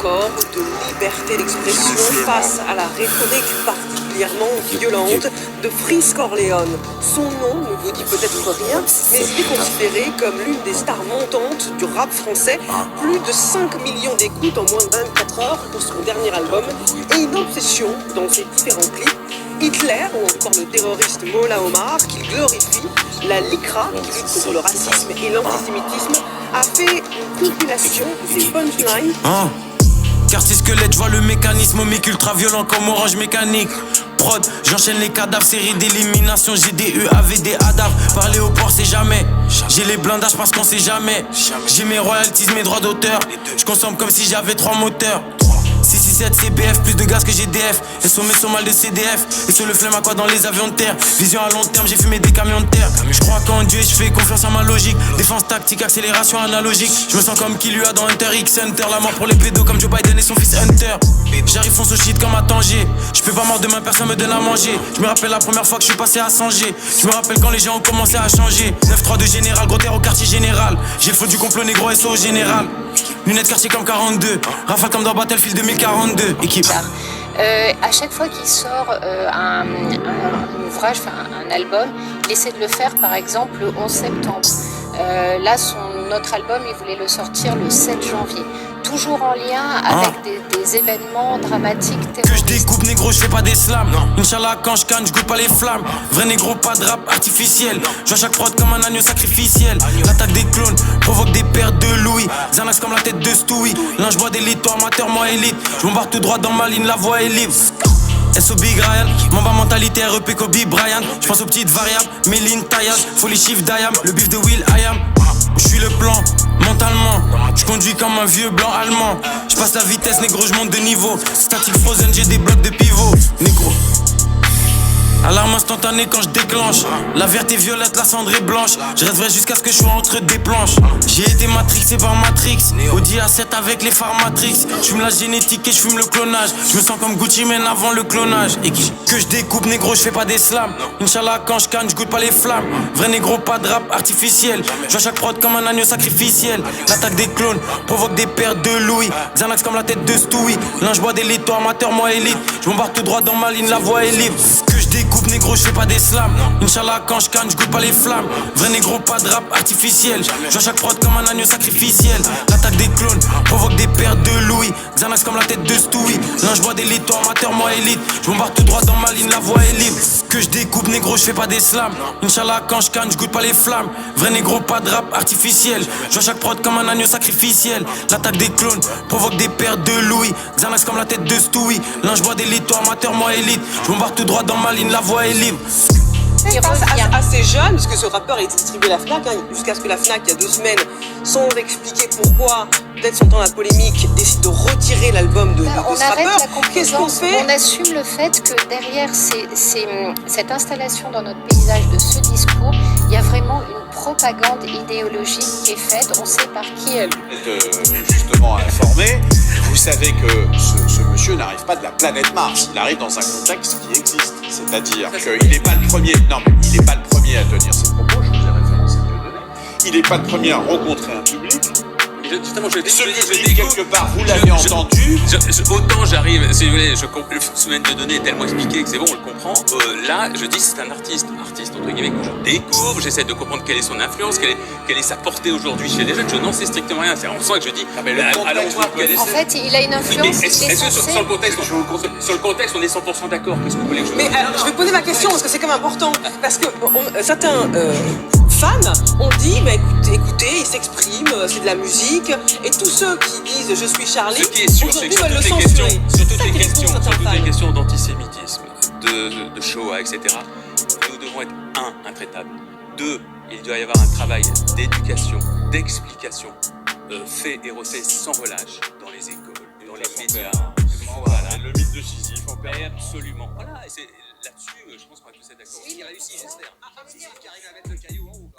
encore de liberté d'expression face à la rhétorique particulièrement violente de Freeze Corleone. Son nom ne vous dit peut-être rien, mais il est considéré comme l'une des stars montantes du rap français. Plus de 5 millions d'écoutes en moins de 24 heures pour son dernier album et une obsession dans ses différents clips. Hitler ou encore le terroriste Mola Omar qu'il glorifie, la LICRA qui lutte contre le racisme et l'antisémitisme a fait une compilation des punchlines. Quartier squelette, je vois le mécanisme, omique ultra violent comme Orange Mécanique. Prod, j'enchaîne les cadavres, série d'élimination, j'ai des UAV, des ADAV. Parler au port, c'est jamais. J'ai les blindages parce qu'on sait jamais. J'ai mes royalties, mes droits d'auteur. Je consomme comme si j'avais 3 moteurs. 667 CBF, plus de gaz que GDF. Et sur mes mal de CDF. Et sur le flemme à quoi dans les avions de terre. Vision à long terme, j'ai fumé des camions de terre. Je crois qu'en Dieu et je fais confiance en ma logique. Défense tactique, accélération analogique. Je me sens comme qui lui a dans Hunter X Hunter. La mort pour les pédos comme Joe Biden et son fils Hunter. J'arrive fonce au shit comme à Tanger. Je peux pas mort demain, personne me donne à manger. Je me rappelle la première fois que je suis passé à Sanger. Je me rappelle quand les gens ont commencé à changer. 9-3 de général, gros terre au quartier général. J'ai le faux du complot négro SO au général. Lunettes quartier comme 42. Rafale comme dans Battlefield 2042. Équipe. À chaque fois qu'il sort un ouvrage, un album, il essaie de le faire par exemple le 11 septembre. Là, notre album, il voulait le sortir le 7 janvier. Toujours en lien avec des événements dramatiques terroristes. Que je découpe négro, je fais pas des slams. Inch'Allah quand je canne, je goûte pas les flammes. Vrai négro, pas de rap artificiel. Je vois chaque prod comme un agneau sacrificiel. L'attaque des clones provoque des pertes de Louis. Xanax comme la tête de Stewie. L'un je bois des litres, toi amateur, moi élite. Je m'embarque tout droit dans ma ligne, la voie est libre. SO Big Ryan, Mamba mentalité REP Kobe Bryant. Je pense aux petites variables, Méline, Taillade. Faut les chiffres d'Ayam, le bif de Will I am. Je suis le plan, mentalement. Je conduis comme un vieux blanc allemand. Je passe la vitesse, négro, je monte de niveau. Static frozen, j'ai des blocs de pivot. Négro. Alarme instantanée quand je déclenche. La verte est violette, la cendre est blanche. Je reste vrai jusqu'à ce que je sois entre des planches. J'ai été matrixé par Matrix. Audi A7 avec les phares Matrix. Je fume la génétique et je fume le clonage. Je me sens comme Gucci Mane avant le clonage. Et que je découpe négro, je fais pas des slams. Inch'Allah quand je canne, je goûte pas les flammes. Vrai négro, pas de rap artificiel. Je vois chaque prod comme un agneau sacrificiel. L'attaque des clones provoque des pertes de Louis. Xanax comme la tête de Stewie. L'un je bois des litres, toi amateur, moi élite. Je m'embarque tout droit dans ma ligne, la voie est libre. Que je découpe négro, je fais pas des slams. Inch'Allah quand je canne, je goûte pas les flammes. Vrai négro, pas de rap artificiel. Je vois chaque prod comme un agneau sacrificiel. L'attaque des clones provoque des pertes de Louis. Xanax comme la tête de Stewie. L'un je bois des litres, toi amateur, moi élite. Je m'embarque tout droit dans ma ligne, la voie est libre. Que je découpe négro, je fais pas des slams. Inch'Allah quand je canne, je goûte pas les flammes. Vrai négro, pas de rap artificiel. Je vois chaque prod comme un agneau sacrificiel. L'attaque des clones provoque des pertes de Louis. Xanax comme la tête de Stewie. L'un je bois des litres, toi amateur, moi élite. Je m'embarque tout droit dans ma ligne, la voie est libre. Il passe assez jeune, parce que ce rappeur est distribué à la FNAC, jusqu'à ce que la FNAC, il y a 2 semaines, sans expliquer pourquoi, peut-être sentant la polémique, décide de retirer l'album de ce rappeur. Qu'est-ce qu'on fait? On assume le fait que derrière cette installation dans notre paysage de ce discours, il y a vraiment une propagande idéologique qui est faite, on sait par qui elle. Justement informé, vous savez que ce monsieur n'arrive pas de la planète Mars, il arrive dans un contexte qui existe. C'est-à-dire qu'il n'est pas le premier, non mais il n'est pas le premier à tenir ses propos, je vous ai référencé deux données. Il n'est pas le premier à rencontrer un public. Justement, Ce public, quelque part, vous l'avez entendu. Autant j'arrive, si vous voulez, le semaine de données est tellement expliqué que c'est bon, on le comprend. Là, je dis c'est un artiste entre guillemets, que je découvre, j'essaie de comprendre quelle est son influence, quelle est sa portée aujourd'hui chez les jeunes. Je n'en sais strictement rien. C'est en soi que je dis, allons voir quelle est. En fait, il a une influence. Est-ce que sur le contexte, on est 100% d'accord? Qu'est-ce que vous voulez que je Mais alors, je vais poser ma question parce que c'est quand même important. Parce que certains fans ont dit, bah, écoutez, il s'exprime, c'est de la musique. Et tous ceux qui disent je suis Charlie, ce qui est sûr, c'est que sur toutes les questions d'antisémitisme, de Shoah, etc., nous devons être intraitables. 2, il doit y avoir un travail d'éducation, d'explication, fait et refait sans relâche dans les écoles, dans les médias. Voilà. Le mythe de Sisyphe en perd. Absolument. Voilà, et c'est là-dessus, je pense qu'on va tous être d'accord. Il réussit, j'espère. Sisyphe qui arrive à mettre le caillou en haut.